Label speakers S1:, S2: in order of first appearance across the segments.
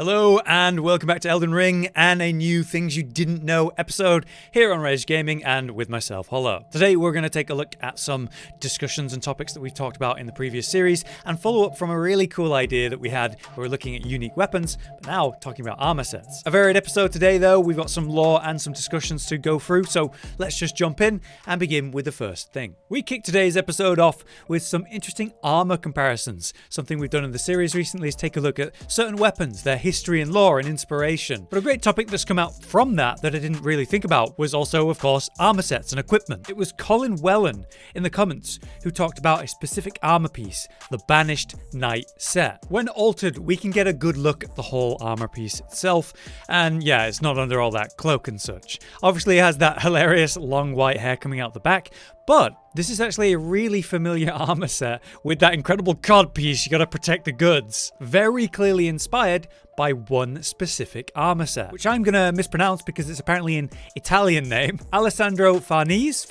S1: Hello and welcome back to Elden Ring and a new Things You Didn't Know episode here on Rage Gaming and with myself, Hollow. Today we're going to take a look at some discussions and topics that we've talked about in the previous series and follow up from a really cool idea that we had where we're looking at unique weapons, but now talking about armor sets. A varied episode today though, we've got some lore and some discussions to go through, so let's just jump in and begin with the first thing. We kick today's episode off with some interesting armor comparisons. Something we've done in the series recently is take a look at certain weapons, their history and lore and inspiration. But a great topic that's come out from that I didn't really think about was also, of course, armor sets and equipment. It was Colin Wellen in the comments who talked about a specific armor piece, the Banished Knight set. When altered, we can get a good look at the whole armor piece itself, and yeah, it's not under all that cloak and such. Obviously it has that hilarious long white hair coming out the back, but this is actually a really familiar armor set with that incredible cod piece you gotta protect the goods. Very clearly inspired by one specific armor set, which I'm gonna mispronounce because it's apparently an Italian name. Alessandro Farnese?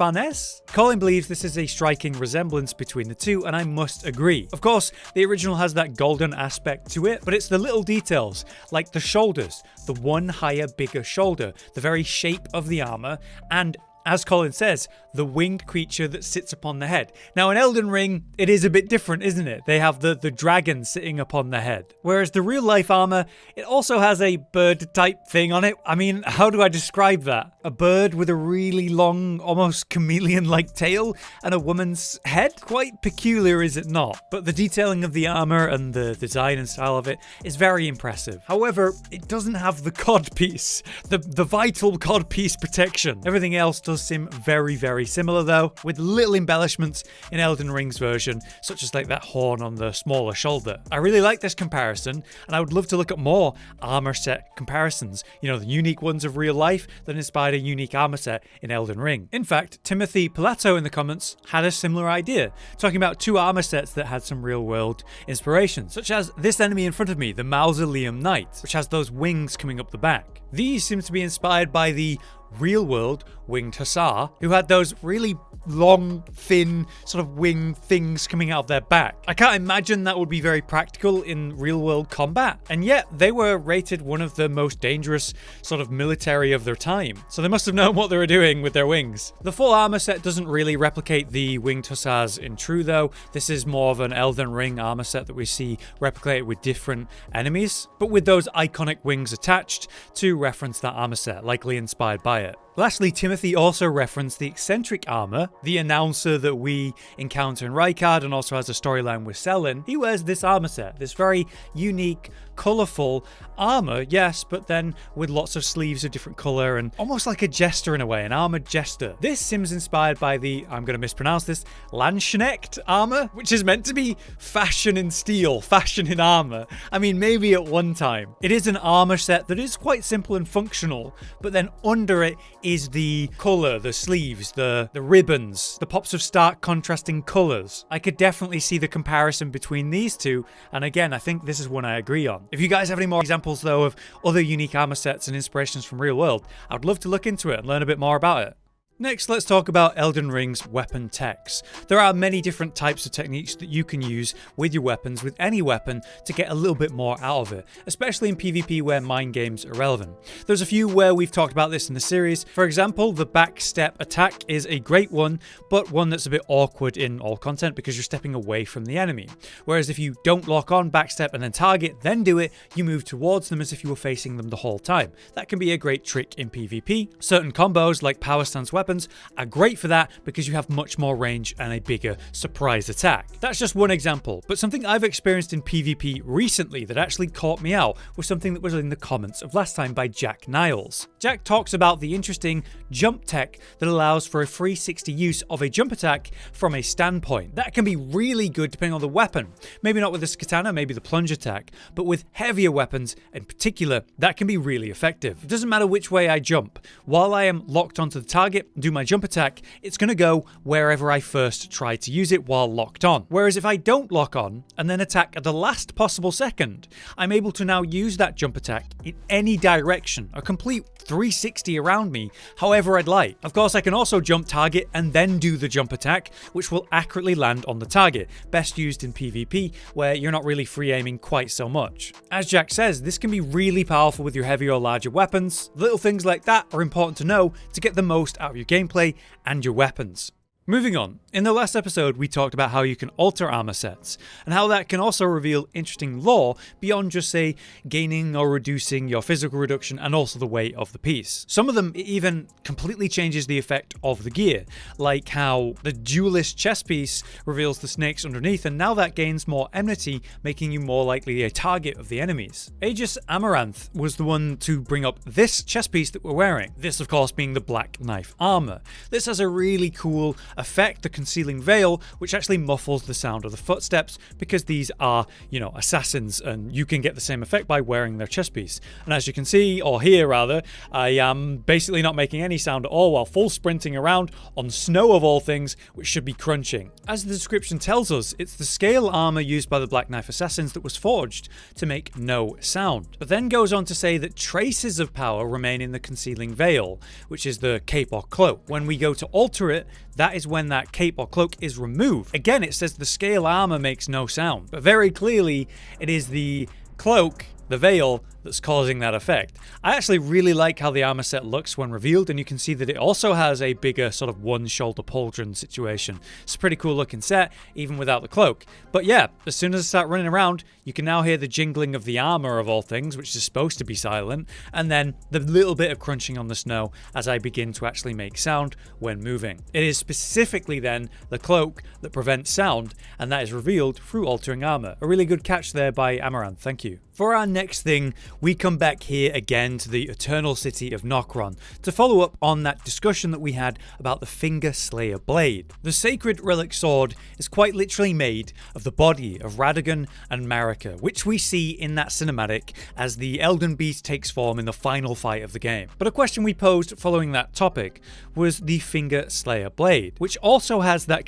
S1: Colin believes this is a striking resemblance between the two, and I must agree. Of course, the original has that golden aspect to it, but it's the little details, like the shoulders, the one higher, bigger shoulder, the very shape of the armor, and as Colin says, the winged creature that sits upon the head. Now in Elden Ring, it is a bit different, isn't it? They have the dragon sitting upon the head. Whereas the real life armor, it also has a bird type thing on it. I mean, how do I describe that? A bird with a really long, almost chameleon-like tail and a woman's head? Quite peculiar, is it not? But the detailing of the armor and the design and style of it is very impressive. However, it doesn't have the cod piece, the vital cod piece protection. Everything else does seem very, very similar though, with little embellishments in Elden Ring's version, such as like that horn on the smaller shoulder. I really like this comparison, and I would love to look at more armor set comparisons. You know, the unique ones of real life that inspired a unique armor set in Elden Ring. In fact, Timothy Pilato in the comments had a similar idea, talking about two armor sets that had some real world inspiration, such as this enemy in front of me, the Mausoleum Knight, which has those wings coming up the back. These seem to be inspired by the real-world winged hussar, who had those really long, thin, sort of wing things coming out of their back. I can't imagine that would be very practical in real-world combat, and yet they were rated one of the most dangerous sort of military of their time, so they must have known what they were doing with their wings. The full armor set doesn't really replicate the winged hussars in true though. This is more of an Elden Ring armor set that we see replicated with different enemies, but with those iconic wings attached to reference that armor set, likely inspired by it. Lastly, Timothy also referenced the eccentric armor, the announcer that we encounter in Rykard and also has a storyline with Selin. He wears this armor set, this very unique, colourful armor, yes, but then with lots of sleeves of different colour and almost like a jester in a way, an armored jester. This seems inspired by the, I'm going to mispronounce this, Landsknecht armor, which is meant to be fashion in steel, fashion in armor. I mean, maybe at one time. It is an armor set that is quite simple and functional, but then under it is the colour, the sleeves, the ribbons, the pops of stark contrasting colours. I could definitely see the comparison between these two, and again, I think this is one I agree on. If you guys have any more examples though of other unique armor sets and inspirations from real world, I'd love to look into it and learn a bit more about it. Next, let's talk about Elden Ring's weapon techs. There are many different types of techniques that you can use with your weapons, with any weapon, to get a little bit more out of it, especially in PvP where mind games are relevant. There's a few where we've talked about this in the series. For example, the backstep attack is a great one, but one that's a bit awkward in all content because you're stepping away from the enemy. Whereas if you don't lock on backstep and then target, then do it, you move towards them as if you were facing them the whole time. That can be a great trick in PvP. Certain combos like power stance weapons are great for that because you have much more range and a bigger surprise attack. That's just one example, but something I've experienced in PvP recently that actually caught me out was something that was in the comments of last time by Jack Niles. Jack talks about the interesting jump tech that allows for a 360 use of a jump attack from a standpoint. That can be really good depending on the weapon. Maybe not with the katana, maybe the plunge attack, but with heavier weapons in particular, that can be really effective. It doesn't matter which way I jump. While I am locked onto the target, do my jump attack, it's going to go wherever I first tried to use it while locked on. Whereas if I don't lock on and then attack at the last possible second, I'm able to now use that jump attack in any direction, a complete 360 around me, however I'd like. Of course, I can also jump target and then do the jump attack, which will accurately land on the target, best used in PvP, where you're not really free aiming quite so much. As Jack says, this can be really powerful with your heavier or larger weapons. Little things like that are important to know to get the most out of your gameplay and your weapons. Moving on, in the last episode we talked about how you can alter armor sets, and how that can also reveal interesting lore beyond just, say, gaining or reducing your physical reduction and also the weight of the piece. Some of them even completely changes the effect of the gear, like how the duelist chest piece reveals the snakes underneath, and now that gains more enmity, making you more likely a target of the enemies. Aegis Amaranth was the one to bring up this chest piece that we're wearing, this of course being the black knife armor. This has a really cool effect, the concealing veil, which actually muffles the sound of the footsteps, because these are, assassins, and you can get the same effect by wearing their chest piece. And as you can see, or hear rather, I am basically not making any sound at all while full sprinting around on snow of all things, which should be crunching. As the description tells us, it's the scale armor used by the Black Knife assassins that was forged to make no sound. But then goes on to say that traces of power remain in the concealing veil, which is the cape or cloak. When we go to alter it, that is when that cape or cloak is removed. Again, it says the scale armor makes no sound, but very clearly it is the cloak, the veil, that's causing that effect. I actually really like how the armor set looks when revealed, and you can see that it also has a bigger sort of one shoulder pauldron situation. It's a pretty cool looking set, even without the cloak. But yeah, as soon as I start running around, you can now hear the jingling of the armor of all things, which is supposed to be silent, and then the little bit of crunching on the snow as I begin to actually make sound when moving. It is specifically then the cloak that prevents sound, and that is revealed through altering armor. A really good catch there by Amaranth, thank you. For our next thing, we come back here again to the Eternal City of Nokron to follow up on that discussion that we had about the Fingerslayer Blade. The sacred relic sword is quite literally made of the body of Radagon and Marika, which we see in that cinematic as the Elden Beast takes form in the final fight of the game. But a question we posed following that topic was the Fingerslayer Blade, which also has that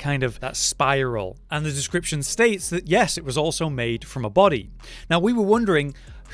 S1: spiral, and the description states that yes, it was also made from a body. Now we were wondering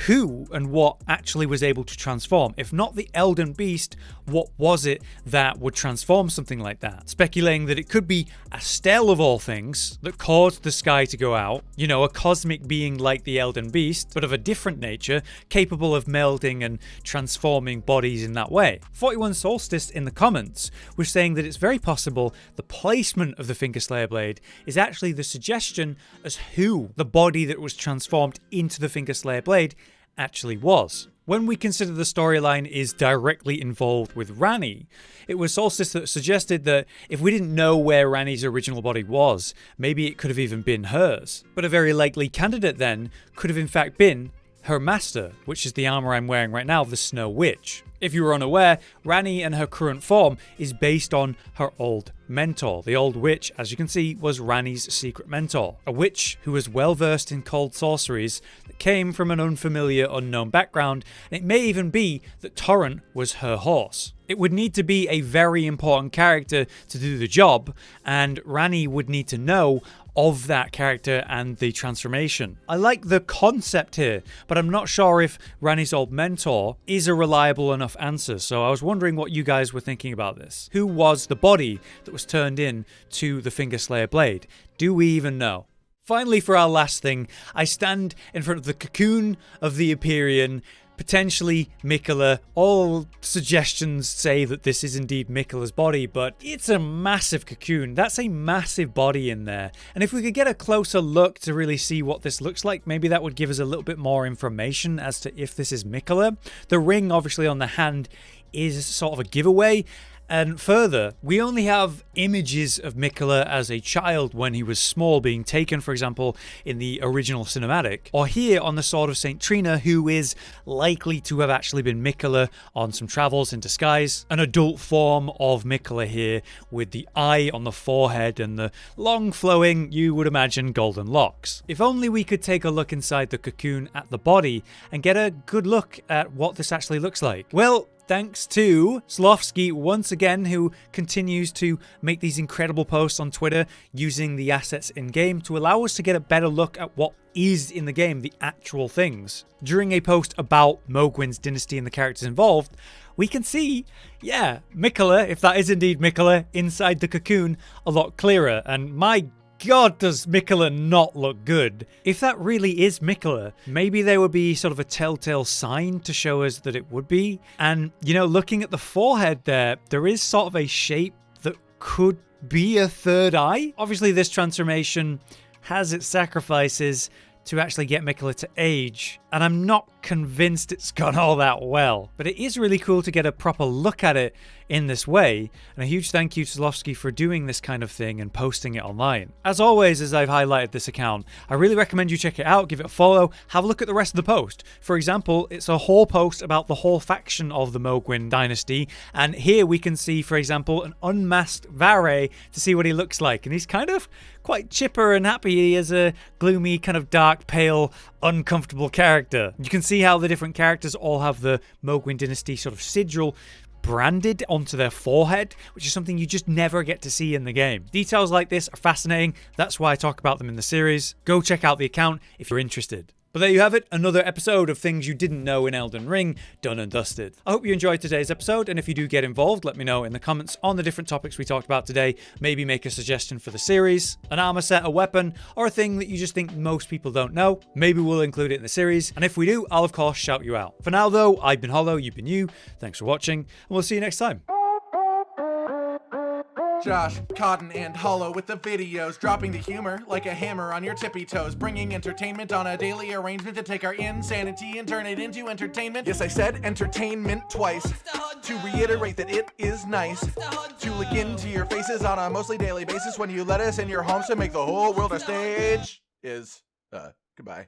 S1: who and what actually was able to transform. If not the Elden Beast, what was it that would transform something like that? Speculating that it could be a stell of all things that caused the sky to go out, a cosmic being like the Elden Beast, but of a different nature, capable of melding and transforming bodies in that way. 41 Solstice in the comments was saying that it's very possible the placement of the Fingerslayer Blade is actually the suggestion as who the body that was transformed into the Fingerslayer Blade actually was. When we consider the storyline is directly involved with Ranni, it was Solstice that suggested that if we didn't know where Ranni's original body was, maybe it could have even been hers. But a very likely candidate then could have in fact been her master, which is the armor I'm wearing right now, the Snow Witch. If you were unaware, Ranni and her current form is based on her old mentor. The old witch, as you can see, was Ranni's secret mentor, a witch who was well versed in cold sorceries that came from an unfamiliar, unknown background, and it may even be that Torrent was her horse. It would need to be a very important character to do the job, and Ranni would need to know of that character and the transformation. I like the concept here, but I'm not sure if Ranni's old mentor is a reliable enough answer, so I was wondering what you guys were thinking about this. Who was the body that was turned in to the Fingerslayer Blade? Do we even know? Finally, for our last thing, I stand in front of the cocoon of the Empyrean, potentially Miquella. All suggestions say that this is indeed Miquella's body, but it's a massive cocoon. That's a massive body in there. And if we could get a closer look to really see what this looks like, maybe that would give us a little bit more information as to if this is Miquella. The ring, obviously, on the hand is sort of a giveaway. And further, we only have images of Miquella as a child when he was small, being taken, for example, in the original cinematic, or here on the Sword of St. Trina, who is likely to have actually been Miquella on some travels in disguise. An adult form of Miquella here, with the eye on the forehead and the long flowing, you would imagine, golden locks. If only we could take a look inside the cocoon at the body and get a good look at what this actually looks like. Well, thanks to Slofsky once again, who continues to make these incredible posts on Twitter using the assets in-game to allow us to get a better look at what is in the game, the actual things. During a post about Mohgwyn's dynasty and the characters involved, we can see, yeah, Miquella, if that is indeed Miquella, inside the cocoon a lot clearer. And my God, does Miquella not look good. If that really is Miquella, maybe there would be sort of a telltale sign to show us that it would be. And, you know, looking at the forehead there is sort of a shape that could be a third eye. Obviously, this transformation has its sacrifices to actually get Miquella to age, and I'm not convinced it's gone all that well. But it is really cool to get a proper look at it in this way, and a huge thank you to Slofsky for doing this kind of thing and posting it online. As always, as I've highlighted this account, I really recommend you check it out, give it a follow, have a look at the rest of the post. For example, it's a whole post about the whole faction of the Mohgwyn dynasty, and here we can see, for example, an unmasked Vare to see what he looks like, and he's kind of quite chipper and happy. He is a gloomy, kind of dark, pale, uncomfortable character. You can see how the different characters all have the Mohgwyn dynasty sort of sigil branded onto their forehead, which is something you just never get to see in the game. Details like this are fascinating. That's why I talk about them in the series. Go check out the account if you're interested. But there you have it, another episode of things you didn't know in Elden Ring, done and dusted. I hope you enjoyed today's episode, and if you do get involved, let me know in the comments on the different topics we talked about today. Maybe make a suggestion for the series, an armor set, a weapon, or a thing that you just think most people don't know. Maybe we'll include it in the series, and if we do, I'll of course shout you out. For now though, I've been Hollow, you've been you. Thanks for watching, and we'll see you next time.
S2: Josh, Cotton, and Hollow with the videos, dropping the humor like a hammer on your tippy toes, bringing entertainment on a daily arrangement to take our insanity and turn it into entertainment. Yes, I said entertainment twice, to reiterate that it is nice to look into your faces on a mostly daily basis when you let us in your homes to make the whole world a stage. Goodbye.